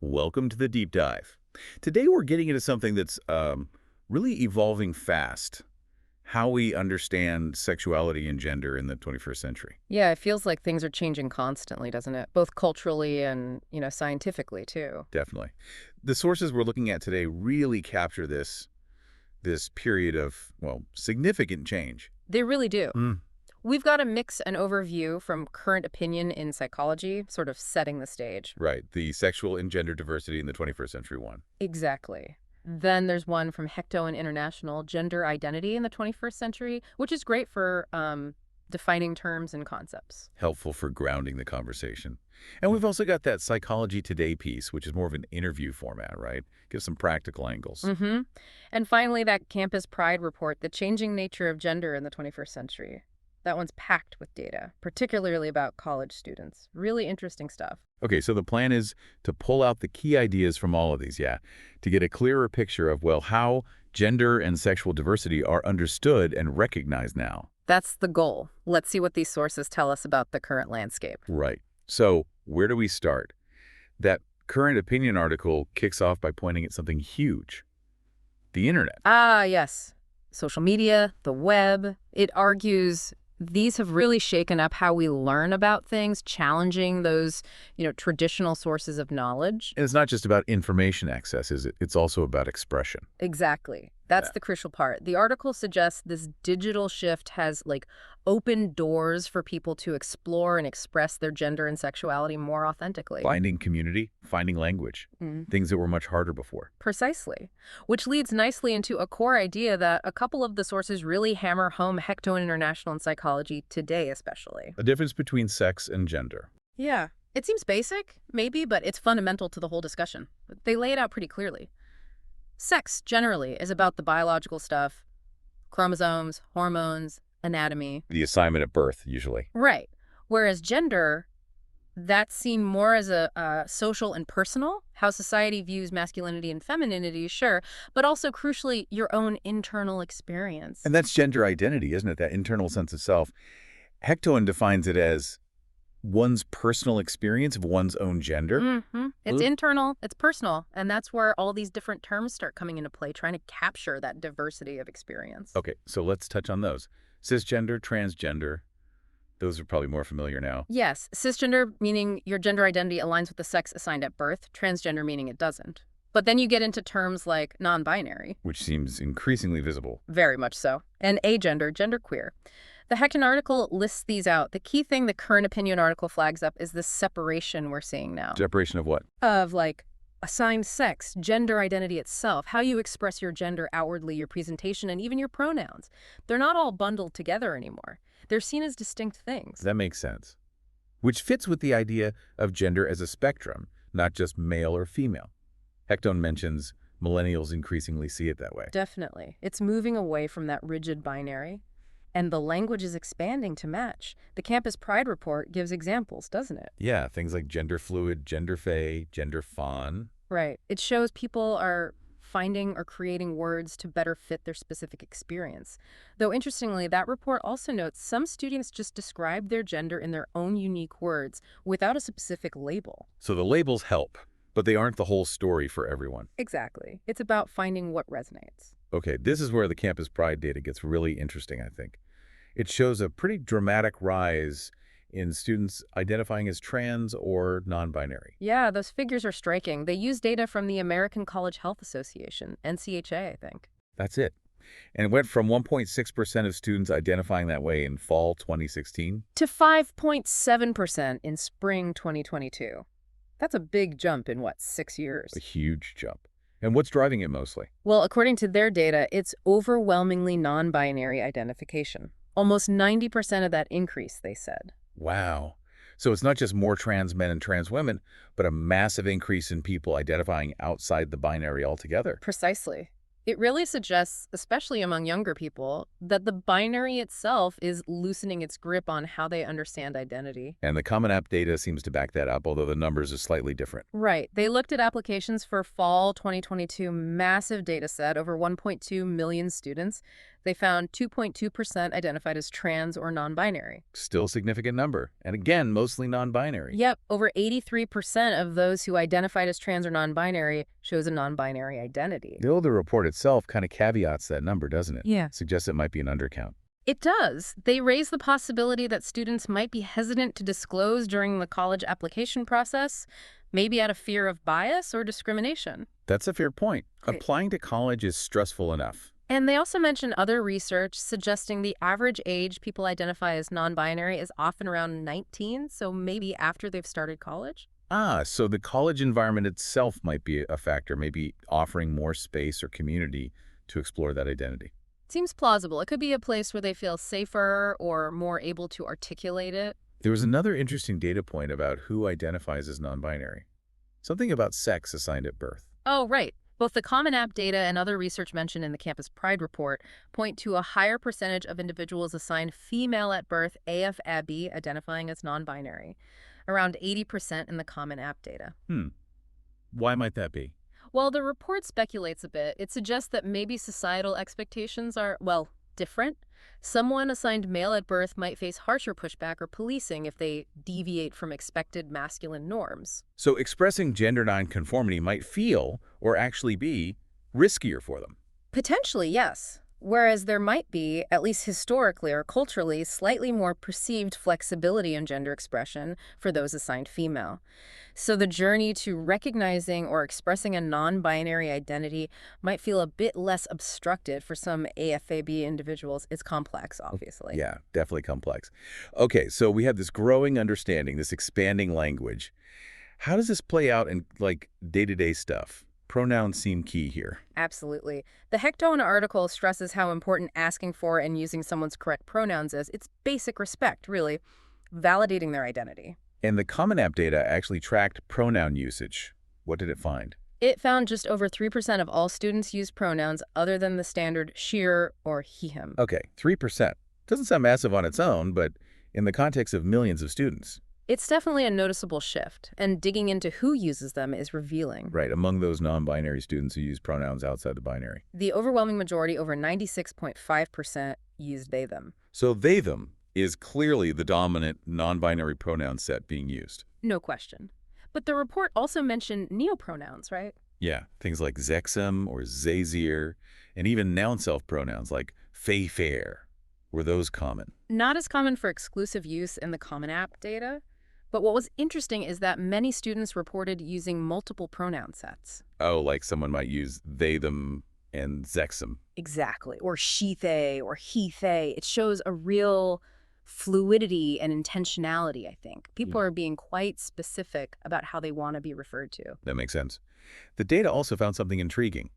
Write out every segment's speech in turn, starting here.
Welcome to the deep dive. Today we're getting into something that's really evolving fast. How we understand sexuality and gender in the 21st century. Yeah, it feels like things are changing constantly, doesn't it? Both culturally and, scientifically too. Definitely. The sources we're looking at today really capture this period of, well, significant change. They really do. Mm. We've got a mix and overview from current opinion in psychology, sort of setting the stage. Right. The sexual and gender diversity in the 21st century one. Exactly. Then there's one from Hecto and International, Gender Identity in the 21st Century, which is great for defining terms and concepts. Helpful for grounding the conversation. And we've also got that Psychology Today piece, which is more of an interview format, right? Gives some practical angles. Mm-hmm. And finally, that Campus Pride report, The Changing Nature of Gender in the 21st Century. That one's packed with data, particularly about college students. Really interesting stuff. Okay, so the plan is to pull out the key ideas from all of these, yeah, to get a clearer picture of, well, how gender and sexual diversity are understood and recognized now. That's the goal. Let's see what these sources tell us about the current landscape. Right. So where do we start? That current opinion article kicks off by pointing at something huge, the internet. Ah, yes. Social media, the web. It argues these have really shaken up how we learn about things, challenging those, traditional sources of knowledge. And it's not just about information access, is it? It's also about expression. Exactly. That's Yeah. the crucial part. The article suggests this digital shift has, opened doors for people to explore and express their gender and sexuality more authentically. Finding community, finding language, Mm. things that were much harder before. Precisely. Which leads nicely into a core idea that a couple of the sources really hammer home Hecto International and Psychology Today, especially. The difference between sex and gender. Yeah. It seems basic, maybe, but it's fundamental to the whole discussion. They lay it out pretty clearly. Sex, generally, is about the biological stuff, chromosomes, hormones, anatomy. The assignment at birth, usually. Right. Whereas gender, that's seen more as a social and personal, how society views masculinity and femininity, sure, but also, crucially, your own internal experience. And that's gender identity, isn't it? That internal sense of self. Hectoin defines it as one's personal experience of one's own gender. It's Ooh. internal, it's personal, and that's where all these different terms start coming into play, trying to capture that diversity of experience. Okay, so let's touch on those. Cisgender, transgender, those are probably more familiar now. Yes, cisgender meaning your gender identity aligns with the sex assigned at birth, transgender meaning it doesn't. But then you get into terms like non-binary, Which seems increasingly visible. very much so, and agender, genderqueer. The Hecton article lists these out. The key thing the current opinion article flags up is this separation we're seeing now. Separation of what? Of assigned sex, gender identity itself, how you express your gender outwardly, your presentation, and even your pronouns. They're not all bundled together anymore. They're seen as distinct things. That makes sense. Which fits with the idea of gender as a spectrum, not just male or female. Hecton mentions millennials increasingly see it that way. Definitely. It's moving away from that rigid binary, and the language is expanding to match. The Campus Pride report gives examples, doesn't it? Yeah, things like gender fluid, gender fay, gender fawn. Right. It shows people are finding or creating words to better fit their specific experience. Though interestingly, that report also notes some students just describe their gender in their own unique words without a specific label. So the labels help, but they aren't the whole story for everyone. Exactly. It's about finding what resonates. Okay, this is where the Campus Pride data gets really interesting, I think. It shows a pretty dramatic rise in students identifying as trans or non-binary. Yeah, those figures are striking. They use data from the American College Health Association, NCHA, I think. That's it. And it went from 1.6% of students identifying that way in fall 2016. To 5.7% in spring 2022. That's a big jump in, 6 years? A huge jump. And what's driving it mostly? Well, according to their data, it's overwhelmingly non-binary identification. Almost 90% of that increase, they said. Wow. So it's not just more trans men and trans women, but a massive increase in people identifying outside the binary altogether. Precisely. It really suggests, especially among younger people, that the binary itself is loosening its grip on how they understand identity. And the Common App data seems to back that up, although the numbers are slightly different. Right. They looked at applications for fall 2022 massive data set, over 1.2 million students. They found 2.2% identified as trans or non-binary. Still a significant number. And again, mostly non-binary. Yep, over 83% of those who identified as trans or non-binary shows a non-binary identity. The older report itself kind of caveats that number, doesn't it? Yeah. Suggests it might be an undercount. It does. They raise the possibility that students might be hesitant to disclose during the college application process, maybe out of fear of bias or discrimination. That's a fair point. Great. Applying to college is stressful enough. And they also mention other research suggesting the average age people identify as non-binary is often around 19, so maybe after they've started college. So the college environment itself might be a factor, maybe offering more space or community to explore that identity. Seems plausible. It could be a place where they feel safer or more able to articulate it. There was another interesting data point about who identifies as non-binary. Something about sex assigned at birth. Oh, right. Both the Common App data and other research mentioned in the Campus Pride report point to a higher percentage of individuals assigned female at birth, AF-AB, identifying as non-binary, around 80% in the Common App data. Why might that be? While the report speculates a bit, it suggests that maybe societal expectations are, well, different. Someone assigned male at birth might face harsher pushback or policing if they deviate from expected masculine norms. So expressing gender nonconformity might feel, or actually be, riskier for them. Potentially, yes. Whereas there might be, at least historically or culturally, slightly more perceived flexibility in gender expression for those assigned female. So the journey to recognizing or expressing a non-binary identity might feel a bit less obstructed for some AFAB individuals. It's complex, obviously. Yeah, definitely complex. Okay, so we have this growing understanding, this expanding language. How does this play out in, like, day-to-day stuff? Pronouns seem key here. Absolutely. The Hectone article stresses how important asking for and using someone's correct pronouns is. It's basic respect, really, validating their identity. And the Common App data actually tracked pronoun usage. What did it find? It found just over 3% of all students used pronouns other than the standard she or he, him. Okay, 3%. Doesn't sound massive on its own, but in the context of millions of students. It's definitely a noticeable shift, and digging into who uses them is revealing. Right, among those non-binary students who use pronouns outside the binary. The overwhelming majority, over 96.5%, used they, them. So they, them is clearly the dominant non-binary pronoun set being used. No question. But the report also mentioned neopronouns, right? Yeah, things like zexum or zazir, and even noun self pronouns like fay-fair. Were those common? Not as common for exclusive use in the Common App data. But what was interesting is that many students reported using multiple pronoun sets. Oh, like someone might use they, them, and zexum. Exactly. Or she, they, or he, they. It shows a real fluidity and intentionality, I think. People are being quite specific about how they want to be referred to. That makes sense. The data also found something intriguing.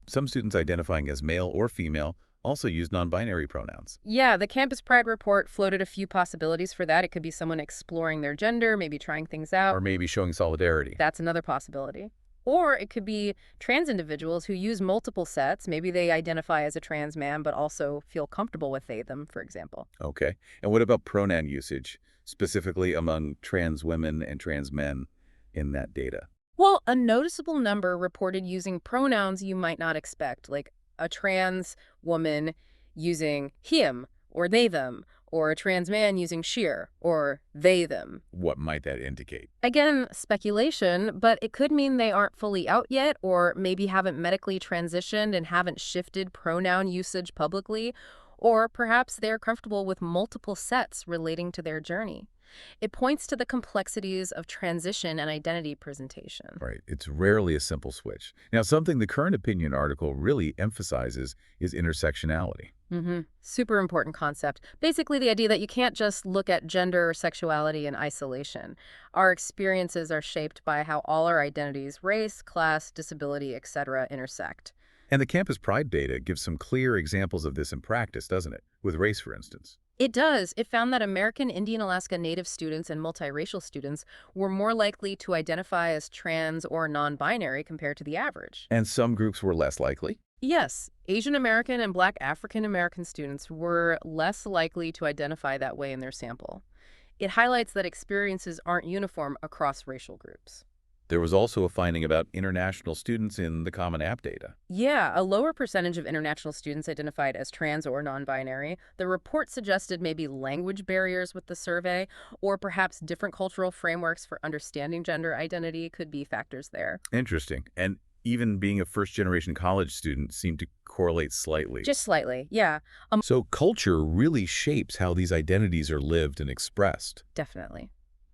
Some students identifying as male or female also use non-binary pronouns. Yeah, the Campus Pride report floated a few possibilities for that. It could be someone exploring their gender, maybe trying things out. Or maybe showing solidarity. That's another possibility. Or it could be trans individuals who use multiple sets. Maybe they identify as a trans man, but also feel comfortable with they, them, for example. Okay. And what about pronoun usage, specifically among trans women and trans men in that data? Well, a noticeable number reported using pronouns you might not expect, like a trans woman using him or they, them, or a trans man using sheer or they, them. What might that indicate? Again, speculation, but it could mean they aren't fully out yet, or maybe haven't medically transitioned and haven't shifted pronoun usage publicly, or perhaps they're comfortable with multiple sets relating to their journey. It points to the complexities of transition and identity presentation. Right. It's rarely a simple switch. Now, something the Current Opinion article really emphasizes is intersectionality. Super important concept. Basically, the idea that you can't just look at gender or sexuality in isolation. Our experiences are shaped by how all our identities, race, class, disability, etc., intersect. And the Campus Pride data gives some clear examples of this in practice, doesn't it? With race, for instance. It does. It found that American Indian Alaska Native students and multiracial students were more likely to identify as trans or non-binary compared to the average. And some groups were less likely. Yes, Asian American and Black African American students were less likely to identify that way in their sample. It highlights that experiences aren't uniform across racial groups. There was also a finding about international students in the Common App data. Yeah, a lower percentage of international students identified as trans or non-binary. The report suggested maybe language barriers with the survey, or perhaps different cultural frameworks for understanding gender identity could be factors there. Interesting. And even being a first-generation college student seemed to correlate slightly. Just slightly, yeah, So culture really shapes how these identities are lived and expressed. definitely.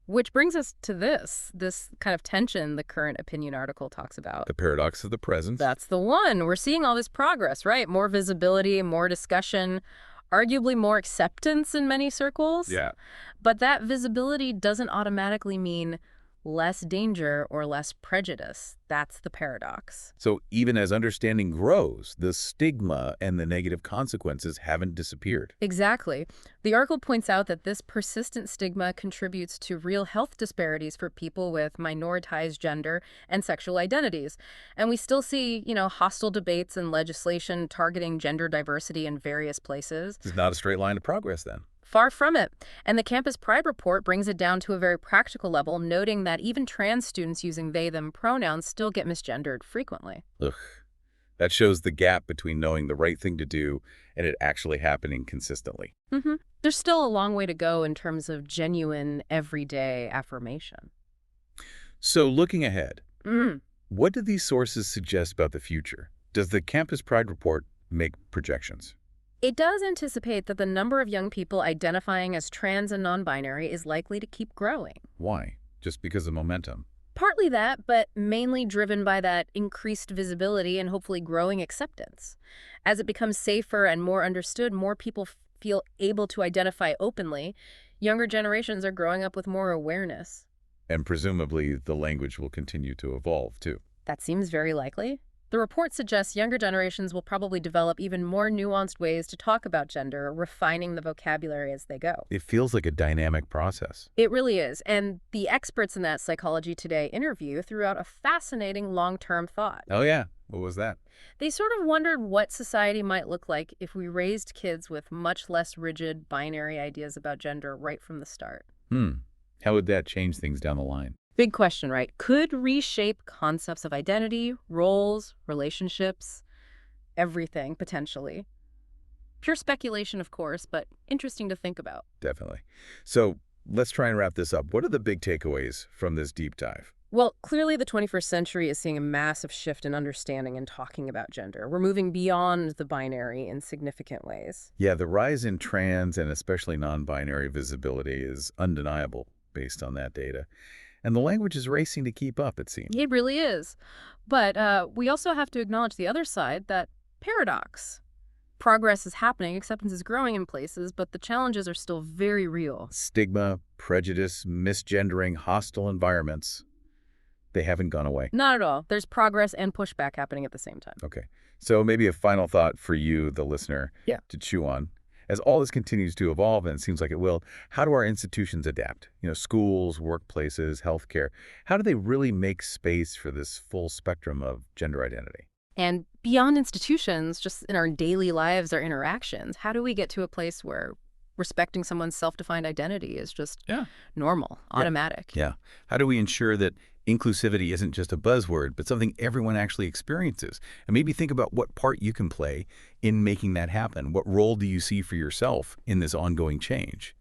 Which brings us to this kind of tension the current opinion article talks about. The paradox of the present. That's the one. We're seeing all this progress, right? More visibility, more discussion, arguably more acceptance in many circles. Yeah. But that visibility doesn't automatically mean less danger or less prejudice. That's the paradox. So even as understanding grows, the stigma and the negative consequences haven't disappeared. Exactly. The article points out that this persistent stigma contributes to real health disparities for people with minoritized gender and sexual identities. And we still see, hostile debates and legislation targeting gender diversity in various places. It's not a straight line of progress then. Far from it. And the Campus Pride report brings it down to a very practical level, noting that even trans students using they/them pronouns still get misgendered frequently. Ugh. That shows the gap between knowing the right thing to do and it actually happening consistently. There's still a long way to go in terms of genuine, everyday affirmation. So looking ahead, Mm. what do these sources suggest about the future? Does the Campus Pride report make projections? It does anticipate that the number of young people identifying as trans and non-binary is likely to keep growing. Why? Just because of momentum. Partly that, but mainly driven by that increased visibility and hopefully growing acceptance. As it becomes safer and more understood, more people feel able to identify openly. Younger generations are growing up with more awareness. And presumably the language will continue to evolve too. That seems very likely. The report suggests younger generations will probably develop even more nuanced ways to talk about gender, refining the vocabulary as they go. It feels like a dynamic process. It really is. And the experts in that Psychology Today interview threw out a fascinating long-term thought. Oh yeah, what was that? They sort of wondered what society might look like if we raised kids with much less rigid binary ideas about gender right from the start. How would that change things down the line? Big question, right? Could reshape concepts of identity, roles, relationships, everything, potentially. Pure speculation, of course, but interesting to think about. Definitely. So let's try and wrap this up. What are the big takeaways from this deep dive? Well, clearly the 21st century is seeing a massive shift in understanding and talking about gender. We're moving beyond the binary in significant ways. Yeah, the rise in trans and especially non-binary visibility is undeniable based on that data. And the language is racing to keep up, it seems. It really is. But we also have to acknowledge the other side, that paradox. Progress is happening, acceptance is growing in places, but the challenges are still very real. Stigma, prejudice, misgendering, hostile environments, they haven't gone away. Not at all. There's progress and pushback happening at the same time. Okay. So maybe a final thought for you, the listener, Yeah. to chew on. As all this continues to evolve, and it seems like it will, how do our institutions adapt? Schools, workplaces, healthcare. How do they really make space for this full spectrum of gender identity? And beyond institutions, just in our daily lives, our interactions, how do we get to a place where respecting someone's self-defined identity is just normal, automatic? Yeah. How do we ensure that inclusivity isn't just a buzzword, but something everyone actually experiences? And maybe think about what part you can play in making that happen. What role do you see for yourself in this ongoing change?